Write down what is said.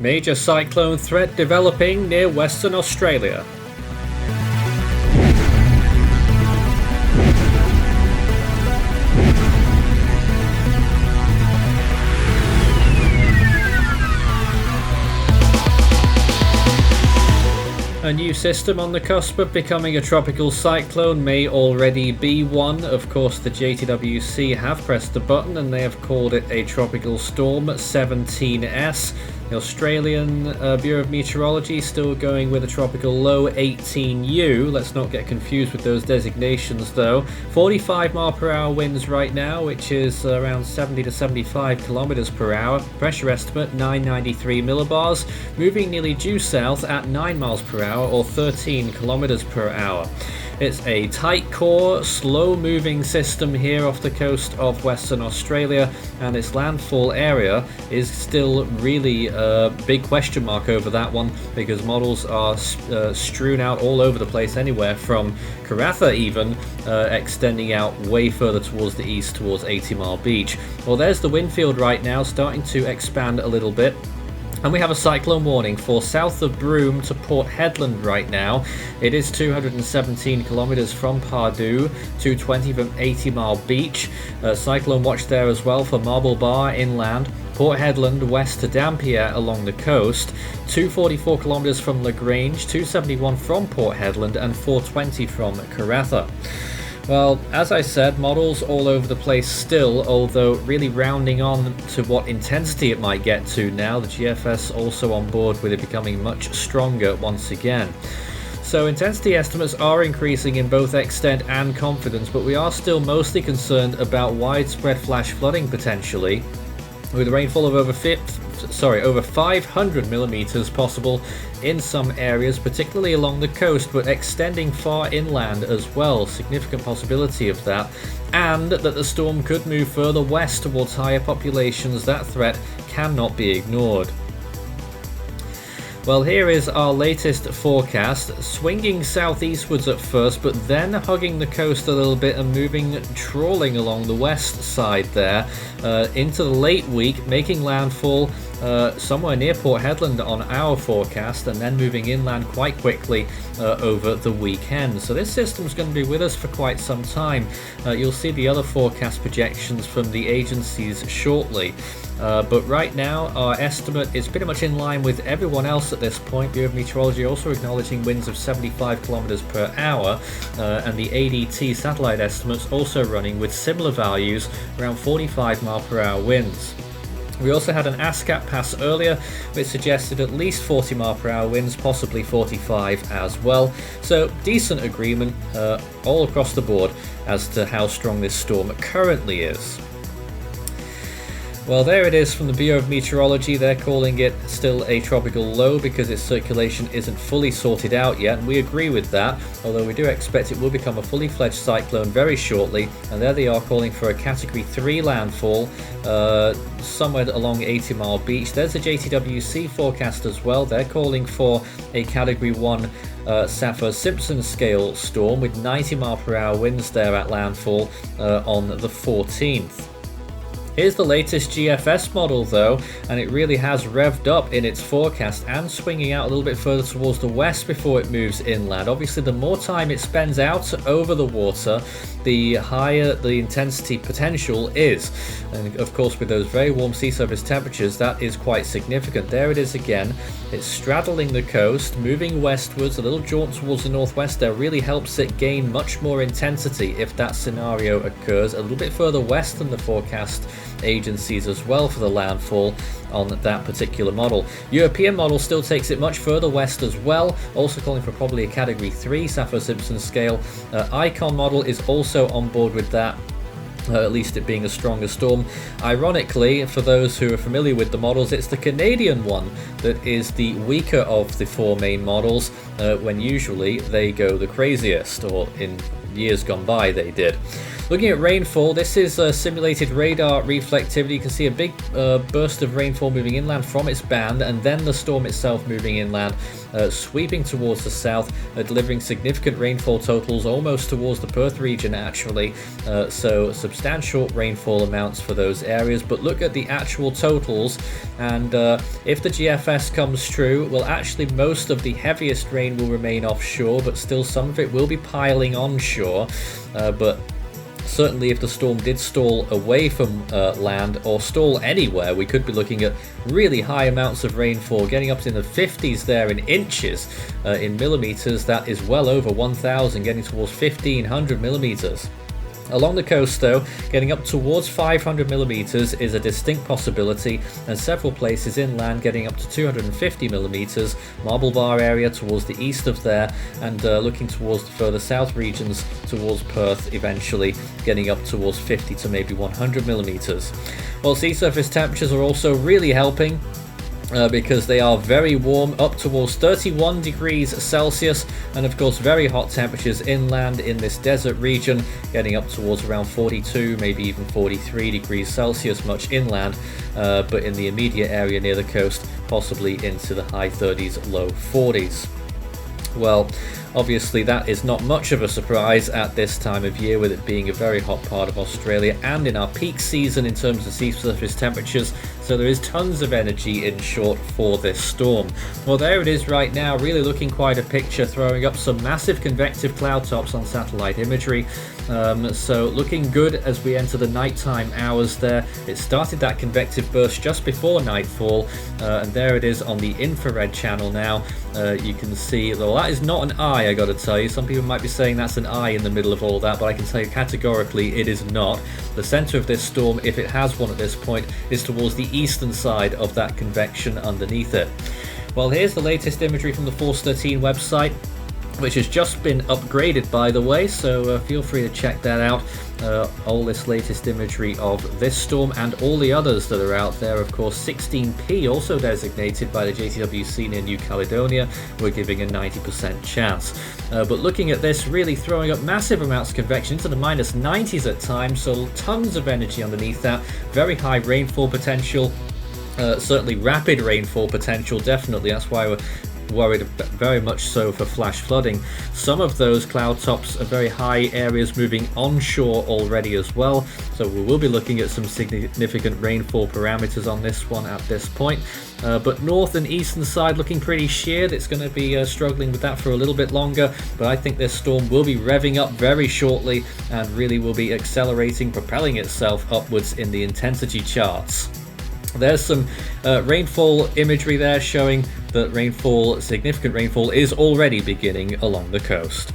Major cyclone threat developing near Western Australia. A new system on the cusp of becoming a tropical cyclone may already be one. Of course, the JTWC have pressed the button and they have called it a tropical storm 17S. The Australian Bureau of Meteorology still going with a tropical low 18U. Let's not get confused with those designations though. 45 mile per hour winds right now, which is around 70 to 75 kilometers per hour. Pressure estimate 993 millibars, moving nearly due south at 9 miles per hour or 13 kilometers per hour. It's a tight core, slow-moving system here off the coast of Western Australia, and its landfall area is still really a big question mark over that one, because models are strewn out all over the place, anywhere from Karratha even, extending out way further towards the east, towards 80 Mile Beach. Well, there's the wind field right now, starting to expand a little bit. And we have a cyclone warning for south of Broome to Port Hedland right now. It is 217 kilometers from Pardue, 220 from 80 Mile Beach. Cyclone watch there as well for Marble Bar inland, Port Hedland west to Dampier along the coast, 244 kilometers from Lagrange, 271 from Port Hedland, and 420 from Karratha. Well, as I said, models all over the place still, although really rounding on to what intensity it might get to now. The GFS also on board with it becoming much stronger once again. So intensity estimates are increasing in both extent and confidence, but we are still mostly concerned about widespread flash flooding potentially, with rainfall of over 500 millimeters possible in some areas, particularly along the coast, but extending far inland as well. Significant possibility of that, and that the storm could move further west towards higher populations. That threat cannot be ignored. Well, here is our latest forecast, swinging southeastwards at first, but then hugging the coast a little bit and trawling along the west side there into the late week, making landfall somewhere near Port Hedland on our forecast, and then moving inland quite quickly over the weekend. So this system's going to be with us for quite some time. You'll see the other forecast projections from the agencies shortly. But right now, our estimate is pretty much in line with everyone else at this point. Bureau of Meteorology also acknowledging winds of 75 kilometers per hour, and the ADT satellite estimates also running with similar values, around 45 mile per hour winds. We also had an ASCAP pass earlier, which suggested at least 40 mile per hour winds, possibly 45 as well. So decent agreement all across the board as to how strong this storm currently is. Well, there it is from the Bureau of Meteorology. They're calling it still a tropical low because its circulation isn't fully sorted out yet, and we agree with that, although we do expect it will become a fully fledged cyclone very shortly. And there they are calling for a Category 3 landfall somewhere along 80 Mile Beach. There's a JTWC forecast as well. They're calling for a Category 1 Saffir-Simpson scale storm with 90 mile per hour winds there at landfall on the 14th. Here's the latest GFS model though, and it really has revved up in its forecast and swinging out a little bit further towards the west before it moves inland. Obviously, the more time it spends out over the water, the higher the intensity potential is. And of course, with those very warm sea surface temperatures, that is quite significant. There it is again. It's straddling the coast, moving westwards. A little jaunt towards the northwest there really helps it gain much more intensity if that scenario occurs. A little bit further west than the forecast agencies as well for the landfall on that particular model. European model still takes it much further west as well, also calling for probably a Category 3 Saffir-Simpson scale. Icon model is also on board with that, at least it being a stronger storm. Ironically, for those who are familiar with the models, it's the Canadian one that is the weaker of the four main models, when usually they go the craziest, or in years gone by they did. Looking at rainfall, this is simulated radar reflectivity. You can see a big burst of rainfall moving inland from its band, and then the storm itself moving inland, sweeping towards the south, delivering significant rainfall totals almost towards the Perth region actually, so substantial rainfall amounts for those areas. But look at the actual totals, and if the GFS comes true, well, actually most of the heaviest rain will remain offshore, but still some of it will be piling onshore. But certainly if the storm did stall away from land, or stall anywhere, we could be looking at really high amounts of rainfall, getting up to in the 50s there in inches. In millimeters, that is well over 1,000, getting towards 1,500 millimeters. Along the coast, though, getting up towards 500 millimeters is a distinct possibility, and several places inland getting up to 250 millimeters. Marble Bar area towards the east of there, and looking towards the further south regions towards Perth, eventually getting up towards 50 to maybe 100 millimeters. Well, sea surface temperatures are also really helping. Because they are very warm, up towards 31 degrees Celsius, and of course very hot temperatures inland in this desert region, getting up towards around 42, maybe even 43 degrees Celsius, much inland, but in the immediate area near the coast, possibly into the high 30s, low 40s. Well, obviously that is not much of a surprise at this time of year, with it being a very hot part of Australia and in our peak season in terms of sea surface temperatures, so there is tons of energy in short for this storm. Well, there it is right now, really looking quite a picture, throwing up some massive convective cloud tops on satellite imagery. So looking good as we enter the nighttime hours there. It started that convective burst just before nightfall, and there it is on the infrared channel now. You can see, though that is not an eye, I gotta tell you. Some people might be saying that's an eye in the middle of all that, but I can tell you categorically it is not. The center of this storm, if it has one at this point, is towards the eastern side of that convection underneath it. Well, here's the latest imagery from the Force 13 website, which has just been upgraded, by the way, so feel free to check that out. All this latest imagery of this storm and all the others that are out there. Of course, 16P, also designated by the JTWC near New Caledonia, we're giving a 90% chance. But looking at this, really throwing up massive amounts of convection into the minus 90s at times, so tons of energy underneath that. Very high rainfall potential, certainly rapid rainfall potential, definitely. That's why we're worried very much so for flash flooding. Some of those cloud tops are very high areas moving onshore already as well, so we will be looking at some significant rainfall parameters on this one at this point. But north and eastern side looking pretty sheared. It's going to be struggling with that for a little bit longer, but I think this storm will be revving up very shortly and really will be accelerating, propelling itself upwards in the intensity charts. There's some rainfall imagery there showing that significant rainfall is already beginning along the coast.